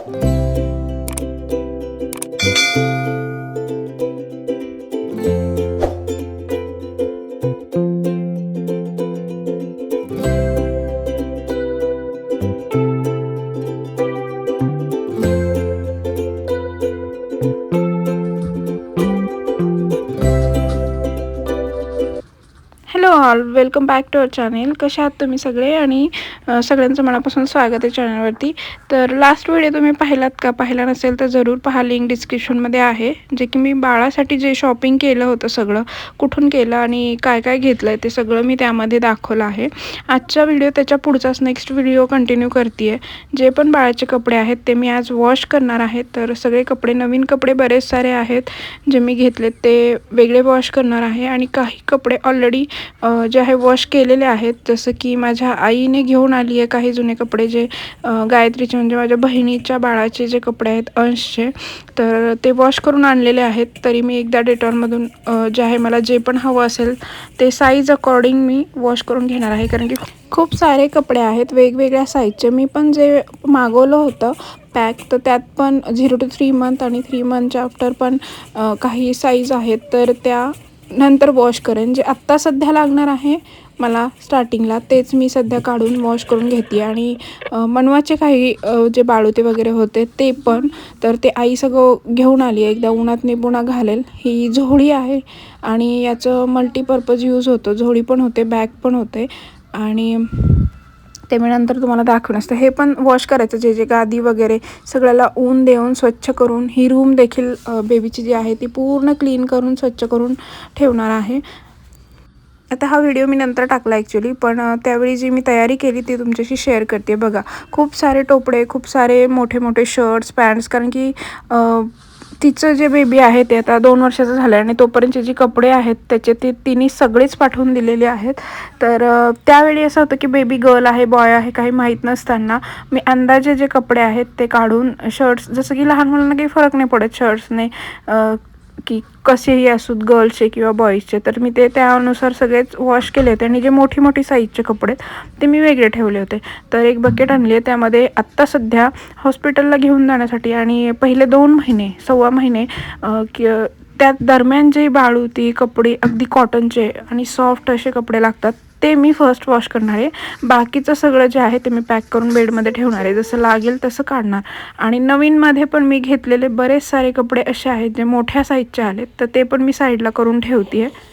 Hello all, welcome back to our channel. कशा आहात तुम्ही सगळे? आणि सगळ्यांचं मनापासून स्वागत आहे चॅनलवरती. तर लास्ट व्हिडिओ तुम्ही पाहिलात का? पाहिला नसेल तर जरूर पहा, लिंक डिस्क्रिप्शनमध्ये आहे. जे की मी बाळासाठी जे शॉपिंग केलं होतं सगळं, कुठून केलं आणि काय काय घेतलं आहे ते सगळं मी त्यामध्ये दाखवलं आहे. आजचा व्हिडिओ त्याच्या पुढचाच नेक्स्ट व्हिडिओ कंटिन्यू करते आहे. जे पण बाळाचे कपडे आहेत ते मी आज वॉश करणार आहे. तर सगळे कपडे, नवीन कपडे बरेच सारे आहेत जे मी घेतलेत ते वेगळे वॉश करणार आहे. आणि काही कपडे ऑलरेडी जे आहे वॉश केलेले आहेत. जसं की माझ्या आईने घेऊन आली आहे काही जुने कपडे, जे गायत्रीचे म्हणजे माझ्या बहिणीच्या बाळाचे जे कपडे आहेत अंशचे, तर ते वॉश करून आणलेले आहेत. तरी मी एकदा डेटॉलमधून जे आहे मला जे पण हवं असेल ते साईज अकॉर्डिंग मी वॉश करून घेणार आहे. कारण की खूप सारे कपडे आहेत वेगवेगळ्या साईजचे. मी पण जे मागवलं होतं पॅक, तर त्यात पण 0 to 3 मंथ आणि 3 मंथच्या आफ्टर पण काही साईज आहेत. तर त्या नंतर वॉश करेन. जे आत्ता सध्या लागणार आहे मला स्टार्टिंगला, तेच मी सध्या काढून वॉश करून घेते. आणि मनवाचे काही जे बाळुते वगैरे होते ते पण, तर ते आई सगळं घेऊन आली आहे. एकदा उन्हात निपुणा घालेल. ही झोळी आहे आणि याचं मल्टीपर्पज यूज होतं. झोळी पण होते, बॅग पण होते. आणि ते मी नंतर तुम्हाला दाखवून असतं. हे पण वॉश करायचं, जे जे गादी वगैरे सगळ्याला ऊन देऊन स्वच्छ करून. ही रूम देखील बेबीची जी आहे ती पूर्ण क्लीन करून स्वच्छ करून ठेवणार आहे. आता हा व्हिडिओ मी नंतर टाकला ॲक्च्युली, पण त्यावेळी जी मी तयारी केली ती तुमच्याशी शेअर करते. बघा, खूप सारे टोपडे, खूप सारे मोठे मोठे शर्ट्स, पॅन्ट्स. कारण की तिचं जे बेबी आहे ते आता 2 वर्षाचं झालं आहे आणि तोपर्यंतचे जे कपडे आहेत त्याचे ते तिने सगळेच पाठवून दिलेले आहेत. तर त्यावेळी असं होतं की बेबी गर्ल आहे, बॉय आहे, काही माहीत नसताना मी अंदाजे जे कपडे आहेत ते काढून शर्ट्स, जसं की लहान मुलांना काही फरक नाही पडत शर्ट्सने की कसेही असूत, गर्ल्सचे किंवा बॉईजचे, तर मी ते त्यानुसार सगळेच वॉश केले होते. आणि जे मोठी मोठी साईजचे कपडे ते मी वेगळे ठेवले होते. तर एक बकेट आणली आहे, त्यामध्ये आत्ता सध्या हॉस्पिटलला घेऊन जाण्यासाठी आणि पहिले 2 महिने, 1.25 महिने त्या दरम्यान जे बाळुती कपडे अगदी कॉटनचे आणि सॉफ्ट असे कपडे लागतात ते मी फर्स्ट वॉश करणार आहे. बाकीचं सगळं जे आहे ते मी पॅक करून बेडमध्ये ठेवणार आहे. जसं लागेल तसं काढणार. आणि नवीनमध्ये पण मी घेतलेले बरेच सारे कपडे असे आहेत जे मोठ्या साईजचे आलेत, तर ते पण मी साईडला करून ठेवते आहे.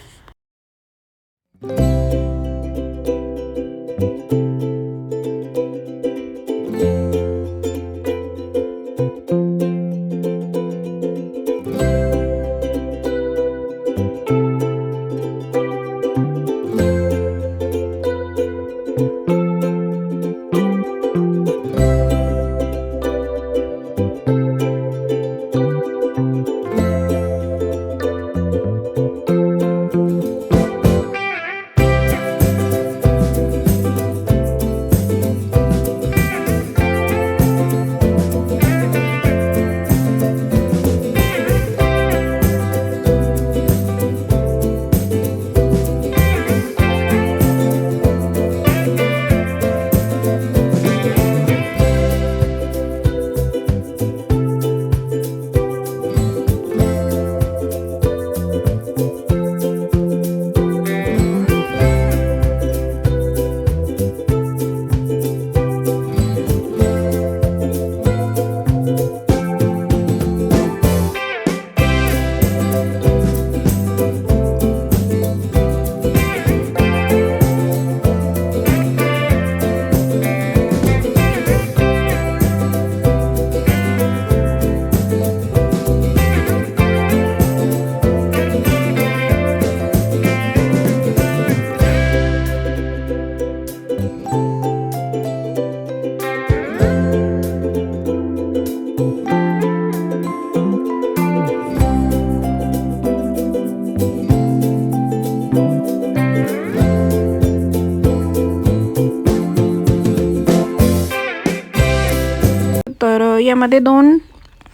तर यामध्ये 2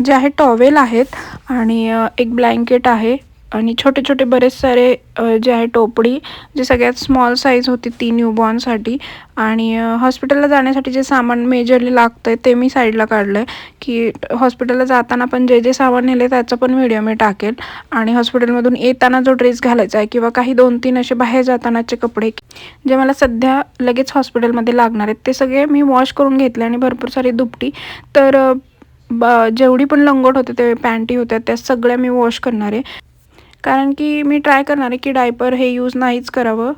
जे आहे टॉवेल आहेत आणि एक ब्लँकेट आहे आणि छोटे छोटे बरेच सारे जे आहे टोपडी, जे सगळ्यात स्मॉल साईज होती ती न्यूबॉर्नसाठी. आणि हॉस्पिटलला जाण्यासाठी जे सामान मेजरली लागतं आहे ते मी साईडला काढलं आहे, की हॉस्पिटलला जाताना पण जे जे सामान नेले त्याचा पण व्हिडिओ मी टाकेल. आणि हॉस्पिटलमधून येताना जो ड्रेस घालायचा आहे किंवा काही 2-3 असे बाहेर जातानाचे कपडे जे मला सध्या लगेच हॉस्पिटलमध्ये लागणार आहेत ते सगळे मी वॉश करून घेतले. आणि भरपूर सारी दुपटी, तर जेवढी पण लंगोट होते ते पॅन्टी होत्या त्या सगळ्या मी वॉश करणार आहे, कारण की मी ट्राय करणार आहे की डायपर हे यूज नाहीच करावं.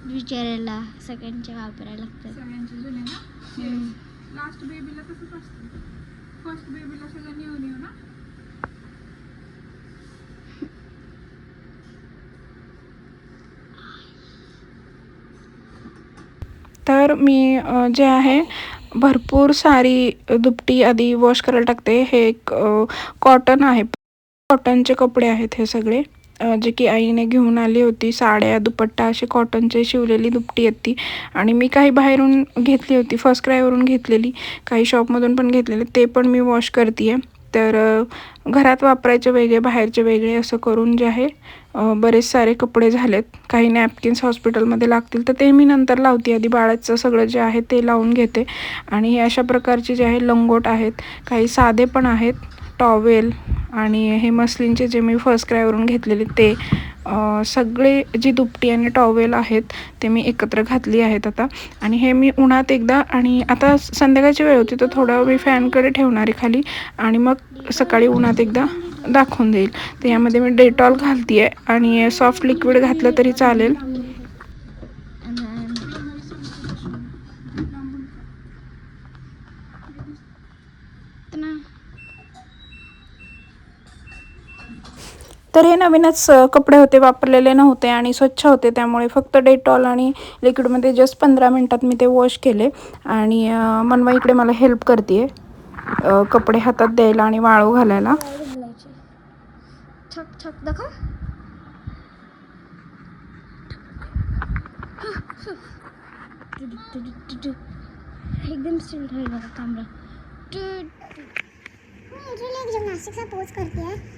विचारायला सगळ्यांचे वापरायला लागतात. सगळ्यांचे जुने ना. लास्ट बेबीला तसंच असतं, फर्स्ट बेबीला सगळं न्यू न्यू ना. तर मी जे आहे भरपूर सारी दुपटी आधी वॉश करायला टाकते. हे एक कॉटन आहे, कॉटनचे कपडे आहेत हे सगळे, जे की आईने घेऊन आली होती. साड्या, दुपट्टा असे कॉटनचे शिवलेली दुपटी आहेत ती. आणि मी काही बाहेरून घेतली होती, फर्स्ट क्रायवरून घेतलेली, काही शॉपमधून पण घेतलेले, ते पण मी वॉश करते आहे. तर घरात वापरायचे वेगळे, बाहेरचे वेगळे असं करून जे आहे बरेच सारे कपडे झालेत. काही नॅपकिन्स हॉस्पिटलमध्ये लागतील तर ते मी नंतर लावते, आधी बाळाचं सगळं जे आहे ते लावून घेते. आणि हे अशा प्रकारचे जे आहे लंगोट आहेत, काही साधे पण आहेत, टॉवेल, आणि हे मस्लिनचे जे मी फर्स्ट क्रायवरून घेतलेले ते सगळे जी दुपटी आणि टॉवेल आहेत ते मी एकत्र घातली आहेत आता. आणि हे मी उन्हात एकदा, आणि आता संध्याकाळची वेळ होती तर थोडं मी फॅनकडे ठेवणार आहे खाली, आणि मग सकाळी उन्हात एकदा दाखवून देईल. तर यामध्ये मी डेटॉल घालते आहे, आणि सॉफ्ट लिक्विड घातलं तरी चालेल. तर हे नवीनच कपडे होते, वापरलेले नव्हते आणि स्वच्छ होते, त्यामुळे फक्त डेटॉल आणि लिक्विडमध्ये जस्ट 15 मिनटात मी ते वॉश केले. आणि मनवा इकडे मला हेल्प करते कपडे हातात द्यायला आणि वाळू घालायला. एकदम स्टिल राहील बघा कॅमेरा. एक जिम्नास्टिकचा पोज करते आहे.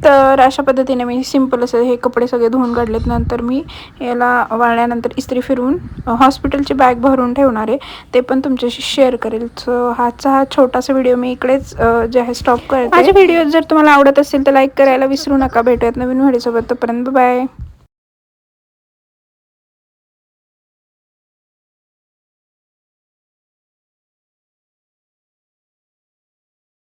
तर अशा पद्धतीने मी सिंपल असे हे कपडे सगळे धुवून काढलेत. नंतर मी याला वाळल्यानंतर इस्त्री फिरवून हॉस्पिटलची बॅग भरून ठेवणार आहे, ते पण तुमच्याशी शेअर करेल. सो हा छोटासा व्हिडिओ मी इकडेच जे आहे स्टॉप करते. माझे व्हिडिओ जर तुम्हाला आवडत असेल तर लाईक करायला विसरू नका. भेटूयात नवीन व्हिडिओसोबत, तोपर्यंत बाय.